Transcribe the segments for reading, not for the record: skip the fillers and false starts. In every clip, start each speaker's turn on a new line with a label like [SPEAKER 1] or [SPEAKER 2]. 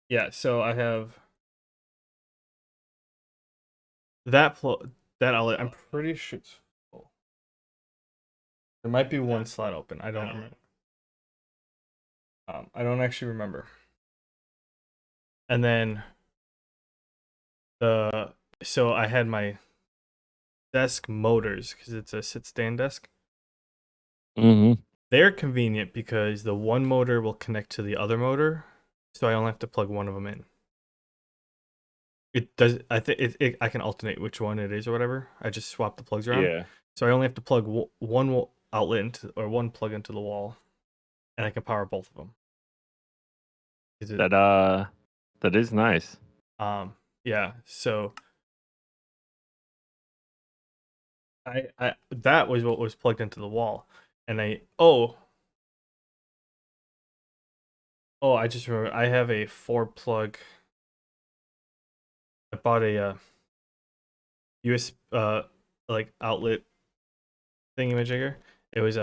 [SPEAKER 1] Yeah, so I have that that outlet. I'm pretty sure it's full. There might be one slot open. I don't remember. I don't actually remember. And then the so I had my desk motors because it's a sit stand desk.
[SPEAKER 2] Mm-hmm.
[SPEAKER 1] They're convenient because the one motor will connect to the other motor, so I only have to plug one of them in. It does. I think I can alternate which one it is or whatever. I just swap the plugs around,
[SPEAKER 2] Yeah.
[SPEAKER 1] so I only have to plug one outlet into or one plug into the wall, and I can power both of them. Is it?
[SPEAKER 2] That is nice.
[SPEAKER 1] Yeah. So I that was what was plugged into the wall, and I just remember I have a 4 plug. I bought a US like outlet thingamajigger. It was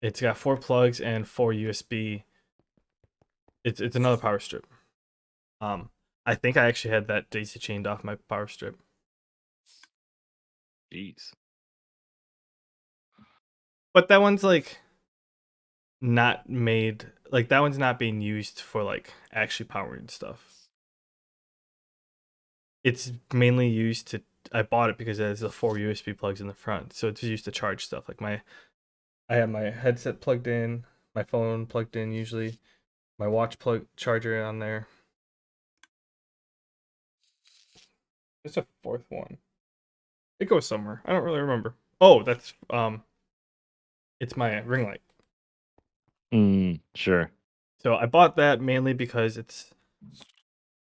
[SPEAKER 1] it's got 4 plugs and 4 USB. It's another power strip. Um, I think I actually had that daisy chained off my power strip,
[SPEAKER 2] Jeez.
[SPEAKER 1] but that one's like not made like that one's not being used for like actually powering stuff. It's mainly used to. I bought it because it has the 4 USB plugs in the front, so it's used to charge stuff. Like I have my headset plugged in, my phone plugged in usually, my watch plug charger on there. There's a fourth one. It goes somewhere. I don't really remember. Oh, that's it's my ring light.
[SPEAKER 2] Sure.
[SPEAKER 1] So I bought that mainly because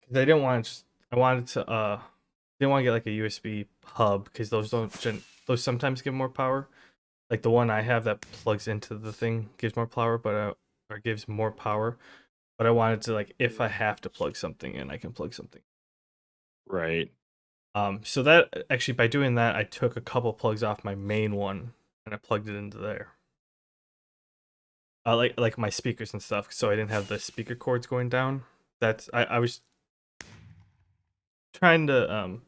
[SPEAKER 1] they didn't want to just, I wanted to didn't want to get like a USB hub because those sometimes give more power. Like the one I have that plugs into the thing gives more power, or gives more power. But I wanted to like if I have to plug something in, I can plug something.
[SPEAKER 2] Right.
[SPEAKER 1] So that actually by doing that, I took a couple plugs off my main one and I plugged it into there. Like my speakers and stuff, so I didn't have the speaker cords going down. I was trying to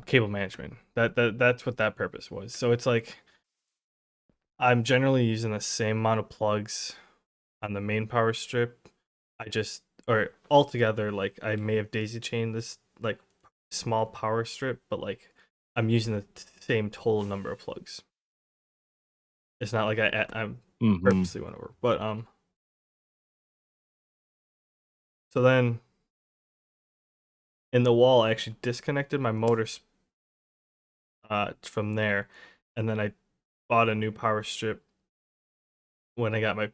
[SPEAKER 1] cable management. That's what that purpose was. So it's like I'm generally using the same amount of plugs on the main power strip. I just or altogether like I may have daisy chained this like small power strip, but like I'm using the same total number of plugs. It's not like I'm
[SPEAKER 2] Mm-hmm.
[SPEAKER 1] purposely went over. But so then in the wall I actually disconnected my motors from there, and then I bought a new power strip when I got my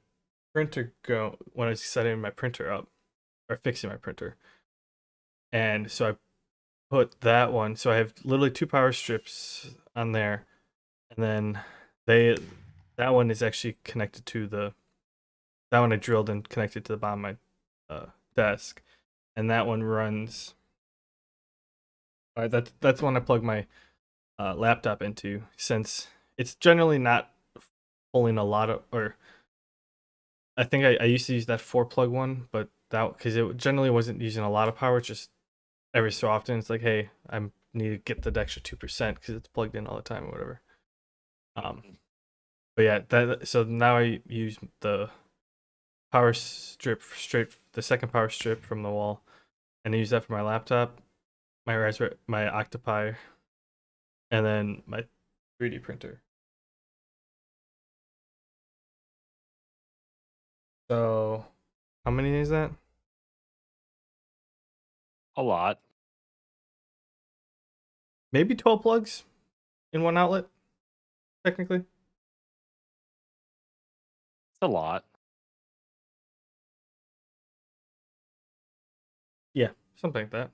[SPEAKER 1] printer go when I was setting my printer up or fixing my printer. And so I put that one. So I have literally 2 power strips on there, and then they that one is actually connected to that one I drilled and connected to the bottom of my desk, and that one runs. That's the one I plug my laptop into since it's generally not pulling a lot of or I think I used to use that 4 plug one, but that because it generally wasn't using a lot of power. It's just every so often, it's like, hey, I need to get the extra 2% because it's plugged in all the time or whatever. Um, but yeah, that so now I use the power strip straight, the second power strip from the wall, and I use that for my laptop, my Raspberry, my Octopi, and then my 3D printer. So how many is that?
[SPEAKER 2] A lot.
[SPEAKER 1] Maybe 12 plugs in one outlet, technically.
[SPEAKER 2] It's a lot.
[SPEAKER 1] Yeah, something like that.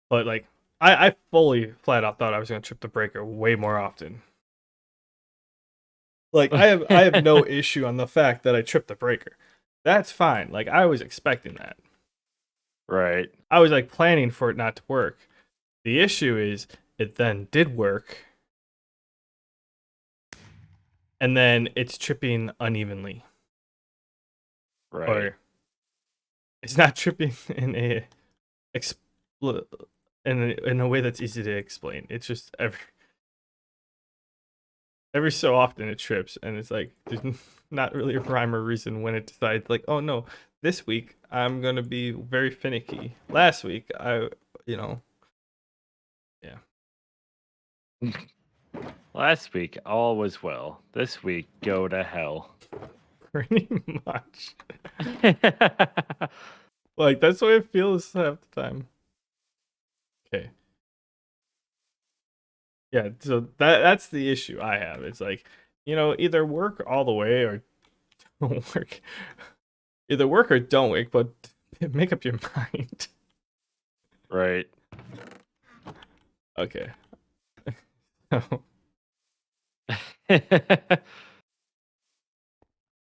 [SPEAKER 1] But like, I fully flat out thought I was gonna trip the breaker way more often. Like I have no issue on the fact that I tripped the breaker. That's fine. Like I was expecting that.
[SPEAKER 2] Right.
[SPEAKER 1] I was like planning for it not to work. The issue is it then did work, and then it's tripping unevenly,
[SPEAKER 2] Right.
[SPEAKER 1] or it's not tripping in a expl- in a way that's easy to explain. It's just every so often it trips, and it's like there's not really a rhyme or reason when it decides like, oh no, this week I'm gonna be very finicky. Last week you know, yeah,
[SPEAKER 2] Last week, all was well. This week, go to hell.
[SPEAKER 1] pretty much. Like that's the way it feels half the time. Okay, yeah, so that's the issue I have. It's like, either work all the way or don't work. Either work or don't work, but make up your mind.
[SPEAKER 2] Right.
[SPEAKER 1] Okay.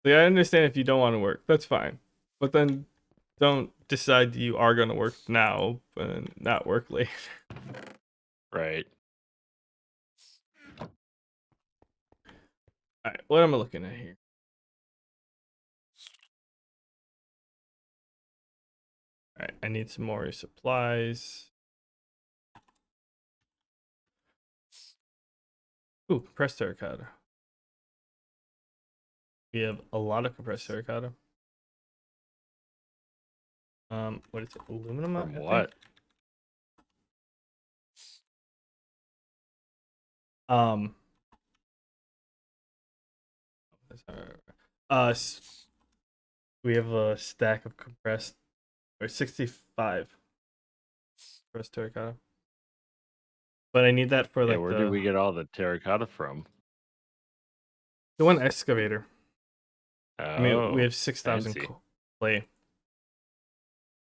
[SPEAKER 1] Like, I understand if you don't want to work, that's fine. But then don't decide you are going to work now and not work later.
[SPEAKER 2] Right.
[SPEAKER 1] All right, what am I looking at here? All right, I need some more supplies. Ooh, compressed terracotta. We have a lot of compressed terracotta. What is it? Aluminum,
[SPEAKER 2] From
[SPEAKER 1] I think.
[SPEAKER 2] what?
[SPEAKER 1] Um, uh, we have a stack of compressed or 65 compressed terracotta. But I need that for
[SPEAKER 2] Yeah,
[SPEAKER 1] like
[SPEAKER 2] where did we get all the terracotta from?
[SPEAKER 1] the one excavator. I mean, we
[SPEAKER 2] Oh,
[SPEAKER 1] have 6,000
[SPEAKER 2] fancy.
[SPEAKER 1] clay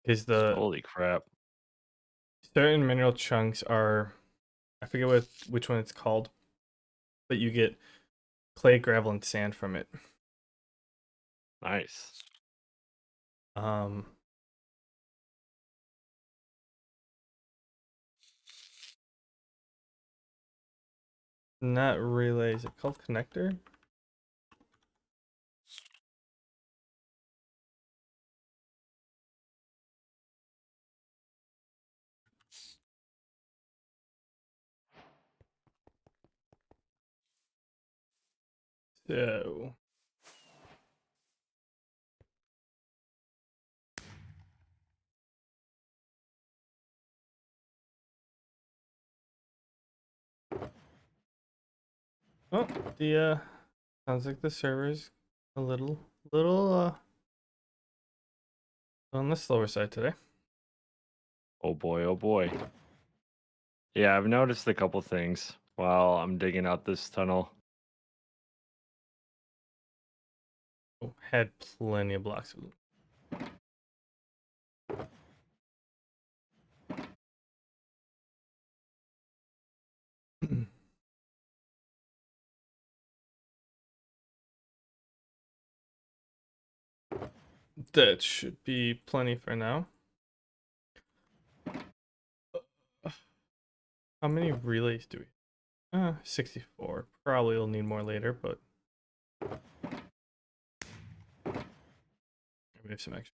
[SPEAKER 1] because the
[SPEAKER 2] Holy crap.
[SPEAKER 1] certain mineral chunks are, I forget which one it's called, but you get clay, gravel, and sand from it.
[SPEAKER 2] Nice.
[SPEAKER 1] Um, not relay. Is it called connector? So, oh, the sounds like the server's a little on the slower side today.
[SPEAKER 2] Oh boy, oh boy. Yeah, I've noticed a couple things while I'm digging out this tunnel.
[SPEAKER 1] Oh, had plenty of blocks of glue. That should be plenty for now. How many relays do we? 64. Probably will need more later, but we have some extra.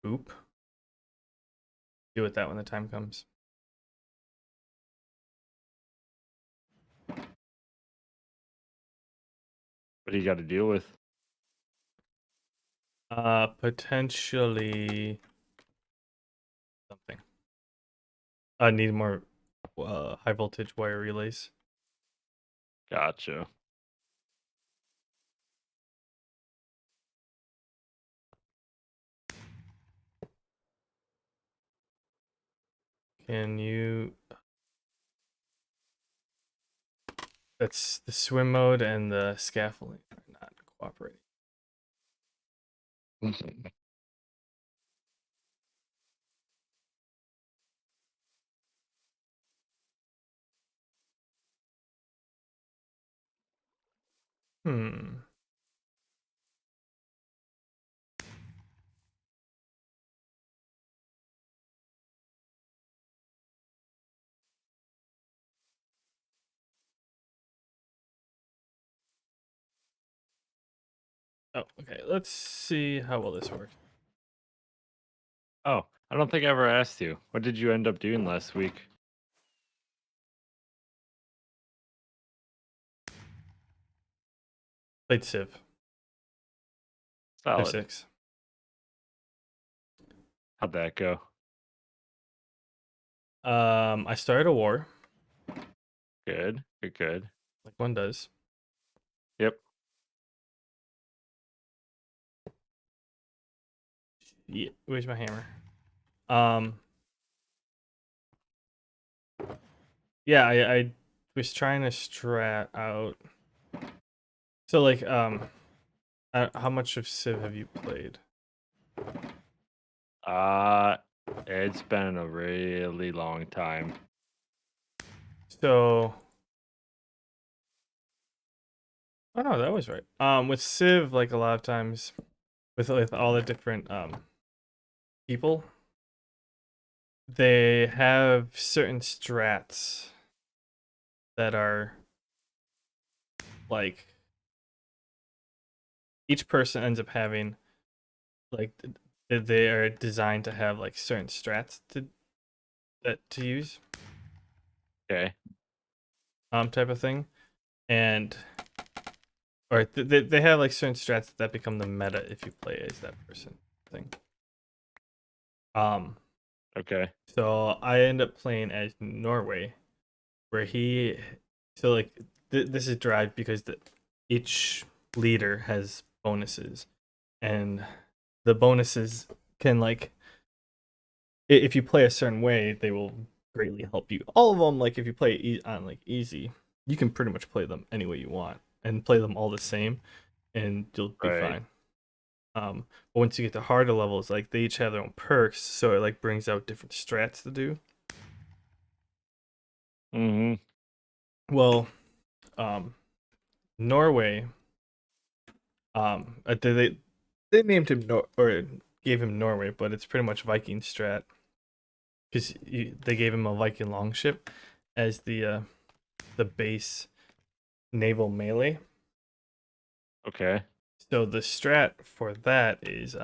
[SPEAKER 1] Oop. Deal with that when the time comes.
[SPEAKER 2] What do you got to deal with?
[SPEAKER 1] Potentially something. I need more high voltage wire relays.
[SPEAKER 2] Gotcha.
[SPEAKER 1] Can you? That's the swim mode and the scaffolding are not cooperating. Hmm. let's see how well this works.
[SPEAKER 2] Oh, I don't think I ever asked you. What did you end up doing last week?
[SPEAKER 1] Played Civ. Civ
[SPEAKER 2] Solid.
[SPEAKER 1] 6.
[SPEAKER 2] How'd that go?
[SPEAKER 1] I started a war,
[SPEAKER 2] Good. Good. Good.
[SPEAKER 1] like one does.
[SPEAKER 2] Yep.
[SPEAKER 1] Yeah, where's my hammer? Um, yeah, I was trying to strat out. So like, how much of Civ have you played?
[SPEAKER 2] Uh, it's been a really long time.
[SPEAKER 1] So, oh no, that was right. With Civ, like a lot of times, with all the different people, they have certain strats that are like each person ends up having like they are designed to have like certain strats to use
[SPEAKER 2] Okay.
[SPEAKER 1] type of thing, and or they have like certain strats that become the meta if you play as that person thing. um
[SPEAKER 2] Okay.
[SPEAKER 1] so I end up playing as Norway, where he so like this is derived because each leader has bonuses, and the bonuses can like if you play a certain way, they will greatly help you. All of them, like if you play on like easy, you can pretty much play them any way you want and play them all the same, and you'll be
[SPEAKER 2] Right.
[SPEAKER 1] fine. But once you get to harder levels, like they each have their own perks, so it like brings out different strats to do.
[SPEAKER 2] Mm-hmm.
[SPEAKER 1] Well, um, Norway, they named him or gave him Norway, but it's pretty much Viking strat because they gave him a Viking longship as the base naval melee.
[SPEAKER 2] Okay.
[SPEAKER 1] So the strat for that is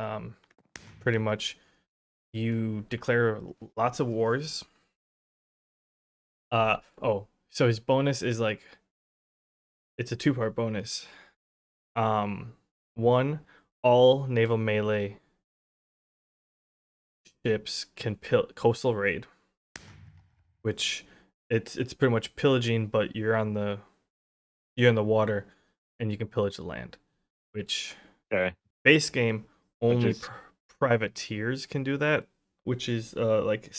[SPEAKER 1] pretty much you declare lots of wars. So his bonus is like it's a two-part bonus. Um One, all naval melee ships can coastal raid, which it's pretty much pillaging, but you're in the water and you can pillage the land, which
[SPEAKER 2] Okay.
[SPEAKER 1] base game
[SPEAKER 2] Which
[SPEAKER 1] only
[SPEAKER 2] is
[SPEAKER 1] privateers can do that, which is like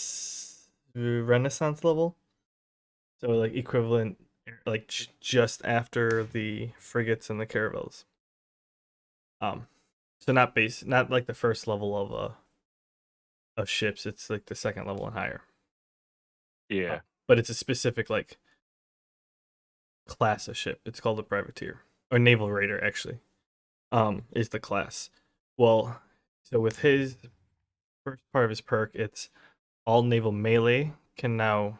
[SPEAKER 1] Renaissance level, so like equivalent, like just after the frigates and the caravels. Um, so not like the first level of ships. It's like the second level and higher. Uh,
[SPEAKER 2] yeah.
[SPEAKER 1] but it's a specific like class of ship. It's called a privateer or naval raider actually. Is the class. Well, so with his first part of his perk, it's all naval melee can now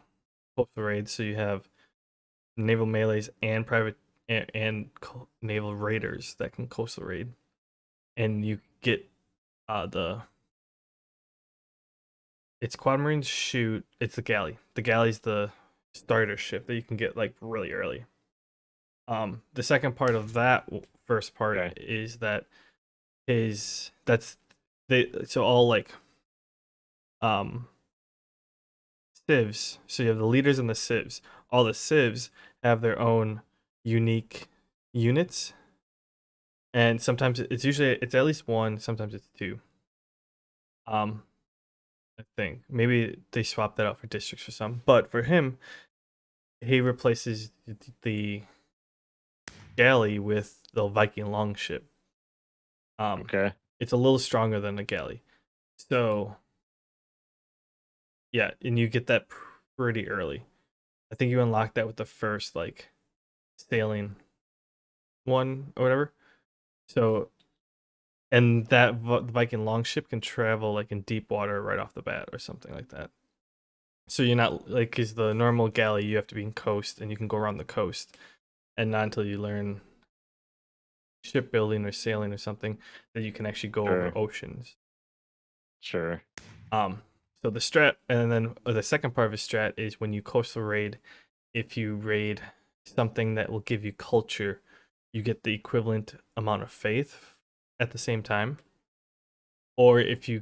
[SPEAKER 1] coastal raid. So you have naval melees and naval raiders that can coastal raid, and you get the it's quad marines shoot. It's the galley. The galley's the starter ship that you can get like really early. The second part of that first part
[SPEAKER 2] Okay.
[SPEAKER 1] is that his that's they so all like um civs. So you have the leaders and the civs. All the civs have their own unique units, and sometimes it's at least one. Sometimes it's two. Um, I think maybe they swap that out for districts for some, but for him, he replaces the galley with the Viking longship. Um,
[SPEAKER 2] Okay.
[SPEAKER 1] it's a little stronger than the galley, so yeah, and you get that pretty early. I think you unlock that with the first like sailing one or whatever. So and that Viking longship can travel like in deep water right off the bat or something like that. So you're not like because the normal galley you have to be in coast and you can go around the coast, and not until you learn shipbuilding or sailing or something, that you can actually go over
[SPEAKER 2] Sure.
[SPEAKER 1] oceans.
[SPEAKER 2] Sure.
[SPEAKER 1] Um, so the strat, and then the second part of a strat is when you coastal raid. If you raid something that will give you culture, you get the equivalent amount of faith at the same time. Or if you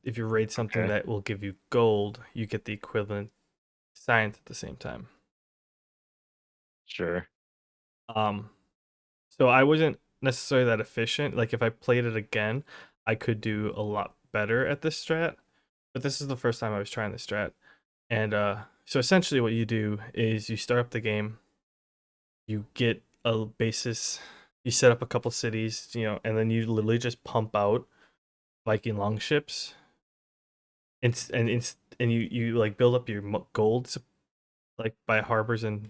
[SPEAKER 1] raid something
[SPEAKER 2] Okay.
[SPEAKER 1] that will give you gold, you get the equivalent science at the same time.
[SPEAKER 2] Sure.
[SPEAKER 1] Um, so I wasn't necessarily that efficient. Like if I played it again, I could do a lot better at this strat. But this is the first time I was trying this strat. And so essentially what you do is you start up the game, you get a basis, you set up a couple cities, and then you literally just pump out Viking longships and you like build up your gold like by harbors and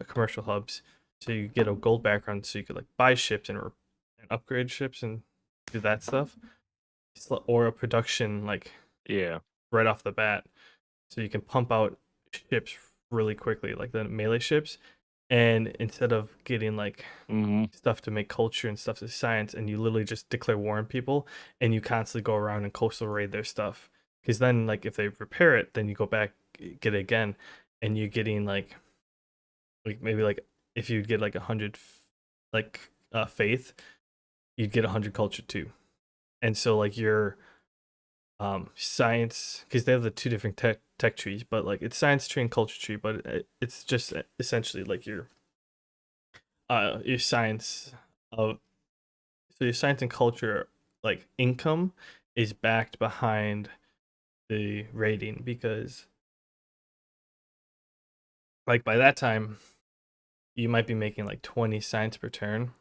[SPEAKER 1] commercial hubs, so you get a gold background, so you could like buy ships and upgrade ships and do that stuff, or a production like
[SPEAKER 2] Yeah.
[SPEAKER 1] right off the bat, so you can pump out ships really quickly, like the melee ships, and instead of getting like
[SPEAKER 2] Mm-hmm.
[SPEAKER 1] stuff to make culture and stuff to science, and you literally just declare war on people, and you constantly go around and coastal raid their stuff. Because then, like, if they repair it, then you go back, get it again, and you're getting like maybe like if you get like 100 like faith, you'd get 100 culture too. And so like your science, because they have the two different tech trees, but like it's science tree and culture tree, but it's just essentially like your science of so your science and culture like income is backed behind the rating, because like by that time you might be making like 20 science per turn,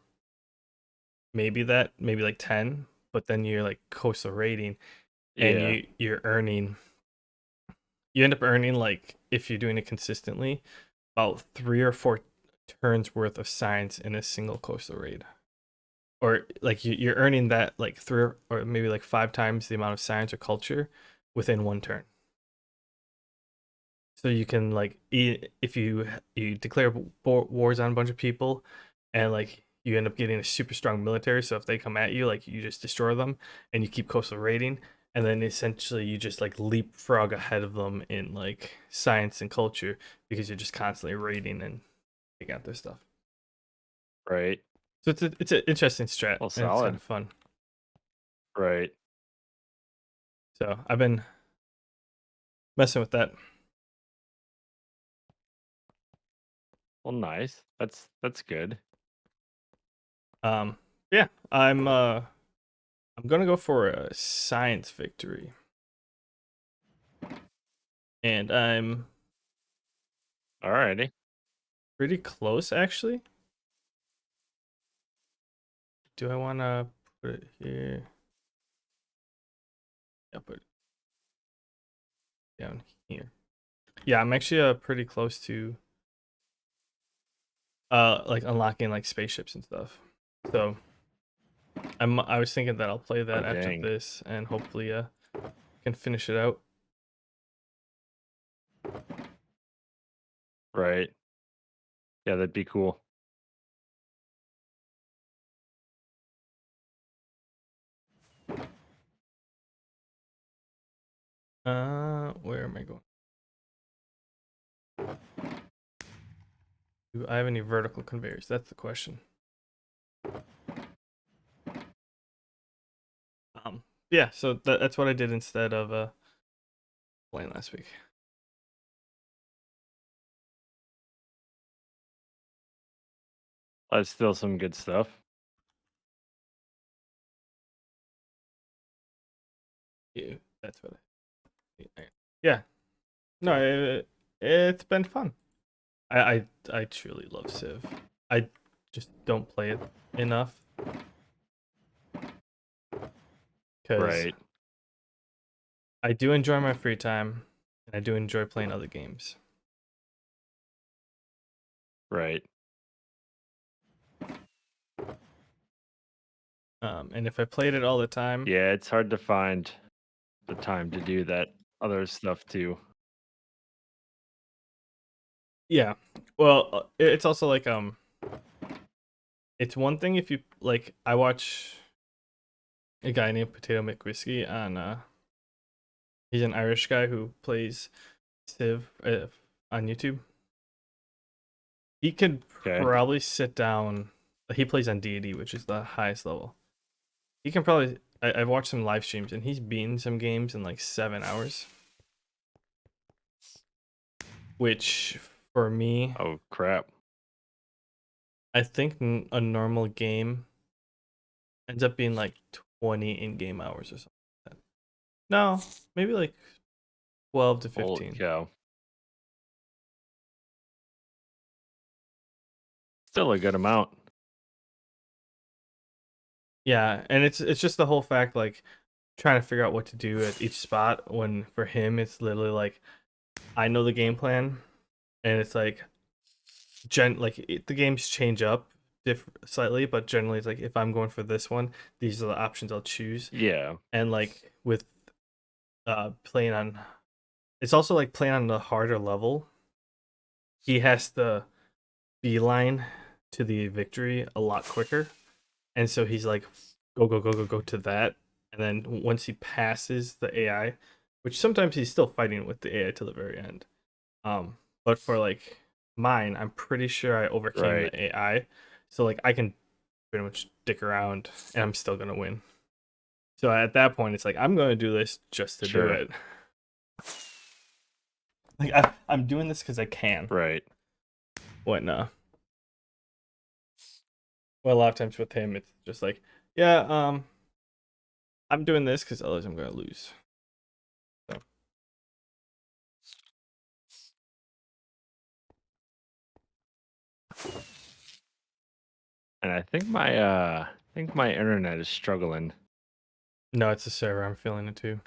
[SPEAKER 1] maybe like 10, but then you're like coastal rating, and
[SPEAKER 2] Yeah.
[SPEAKER 1] you end up earning, like if you're doing it consistently, about 3 or 4 turns worth of science in a single coastal raid. Or like you're earning that like or maybe like 5 times the amount of science or culture within 1 turn. So you can like if you declare wars on a bunch of people, and like you end up getting a super strong military, so if they come at you, like you just destroy them, and you keep coastal raiding, and then essentially you just like leapfrog ahead of them in like science and culture, because you're just constantly raiding and taking out their stuff.
[SPEAKER 2] Right.
[SPEAKER 1] So it's an interesting strat,
[SPEAKER 2] Well,
[SPEAKER 1] and it's kind
[SPEAKER 2] solid.
[SPEAKER 1] of fun.
[SPEAKER 2] Right.
[SPEAKER 1] So I've been messing with that.
[SPEAKER 2] Well, nice. That's good.
[SPEAKER 1] Yeah, I'm gonna go for a science victory, and I'm
[SPEAKER 2] Alrighty.
[SPEAKER 1] pretty close actually. Do I want to put it here? Yeah, put it down here. Yeah, I'm actually pretty close to like unlocking like spaceships and stuff. So I was thinking that I'll play
[SPEAKER 2] Oh,
[SPEAKER 1] that after
[SPEAKER 2] dang.
[SPEAKER 1] this, and hopefully can finish it out.
[SPEAKER 2] Right. Yeah, that'd be cool.
[SPEAKER 1] Where am I going? Do I have any vertical conveyors? That's the question. Um, yeah, so that's what I did instead of playing last week.
[SPEAKER 2] That's still some good stuff.
[SPEAKER 1] Yeah, that's what yeah. No, it's been fun. I truly love Civ. I just don't play it enough, because
[SPEAKER 2] Right.
[SPEAKER 1] I do enjoy my free time, and I do enjoy playing other games.
[SPEAKER 2] Right.
[SPEAKER 1] And if I played it all the time,
[SPEAKER 2] Yeah, it's hard to find the time to do that other stuff too.
[SPEAKER 1] yeah. Well, it's also like it's one thing if you like. I watch a guy named Potato McWhiskey on. He's an Irish guy who plays Civ on YouTube. He could
[SPEAKER 2] Okay.
[SPEAKER 1] probably sit down. He plays on deity, which is the highest level. He can probably. I've watched some live streams, and he's beaten some games in like 7 hours. Which for me,
[SPEAKER 2] Oh crap.
[SPEAKER 1] I think a normal game ends up being like 20 in-game hours or something like that. No, maybe like 12 to
[SPEAKER 2] Holy
[SPEAKER 1] 15.
[SPEAKER 2] cow. Still a good amount.
[SPEAKER 1] Yeah, and it's just the whole fact like trying to figure out what to do at each spot when for him it's literally like I know the game plan and it's like the games change up slightly, but generally it's like if I'm going for this one, these are the options I'll choose.
[SPEAKER 2] Yeah.
[SPEAKER 1] And like with playing on it's also like playing on the harder level. He has to beeline to the victory a lot quicker. And so he's like, go, go, go, go, go to that. And then once he passes the AI, which sometimes he's still fighting with the AI till the very end. But for like mine, I'm pretty sure I overcame
[SPEAKER 2] Right.
[SPEAKER 1] the AI. So like I can pretty much stick around and I'm still gonna win. So at that point, it's like I'm gonna do this just to do
[SPEAKER 2] Sure.
[SPEAKER 1] it. Like I'm doing this because I can.
[SPEAKER 2] Right.
[SPEAKER 1] When well, a lot of times with him, it's just like, yeah, I'm doing this because otherwise I'm gonna lose. So
[SPEAKER 2] And I think my internet is struggling.
[SPEAKER 1] no, it's a server. I'm feeling it too.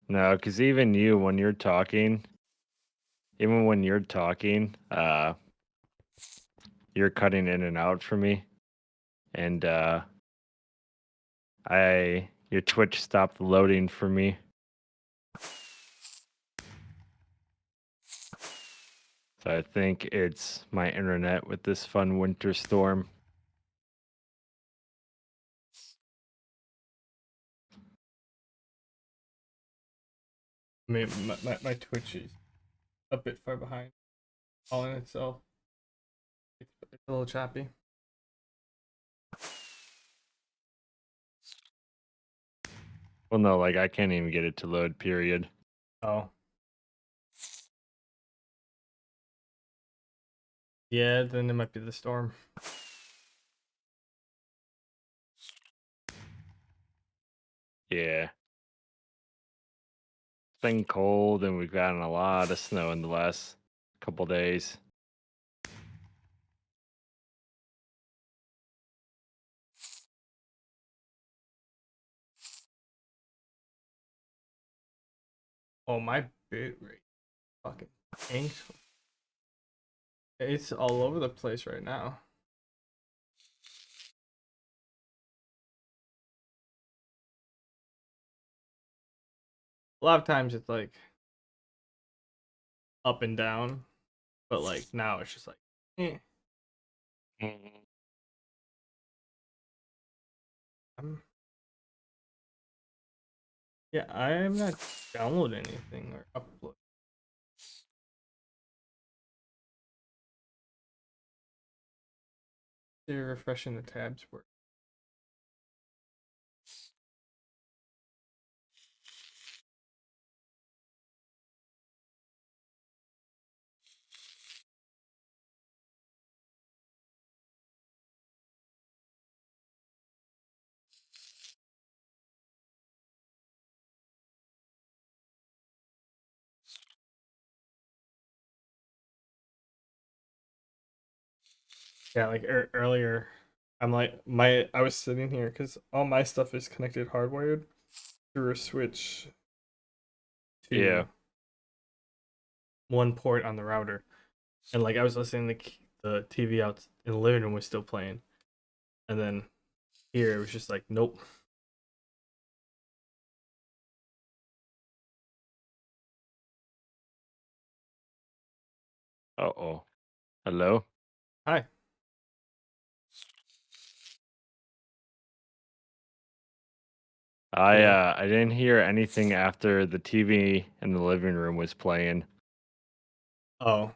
[SPEAKER 2] No, because even when you're talking, you're cutting in and out for me. And your Twitch stopped loading for me. So I think it's my internet with this fun winter storm.
[SPEAKER 1] I mean, my Twitch is a bit far behind all in itself. It's a little choppy.
[SPEAKER 2] Well, no, like I can't even get it to load, period.
[SPEAKER 1] Oh, yeah, then it might be the storm.
[SPEAKER 2] Yeah. It's been cold and we've gotten a lot of snow in the last couple days.
[SPEAKER 1] Oh, my bit rate fucking tanks. It's all over the place right now. A lot of times it's like up and down, but like now it's just like, eh.
[SPEAKER 2] Mhm.
[SPEAKER 1] I'm, yeah, I'm not downloading anything or upload. They're refreshing the tabs work. Yeah, like earlier, I'm like I was sitting here because all my stuff is connected hardwired through a switch
[SPEAKER 2] Yeah.
[SPEAKER 1] to one port on the router, and like I was listening to the TV out in the living room was still playing, and then here it was just like nope.
[SPEAKER 2] Uh-oh. Hello?
[SPEAKER 1] Hi. Yeah.
[SPEAKER 2] I didn't hear anything after the TV in the living room was playing.
[SPEAKER 1] Oh.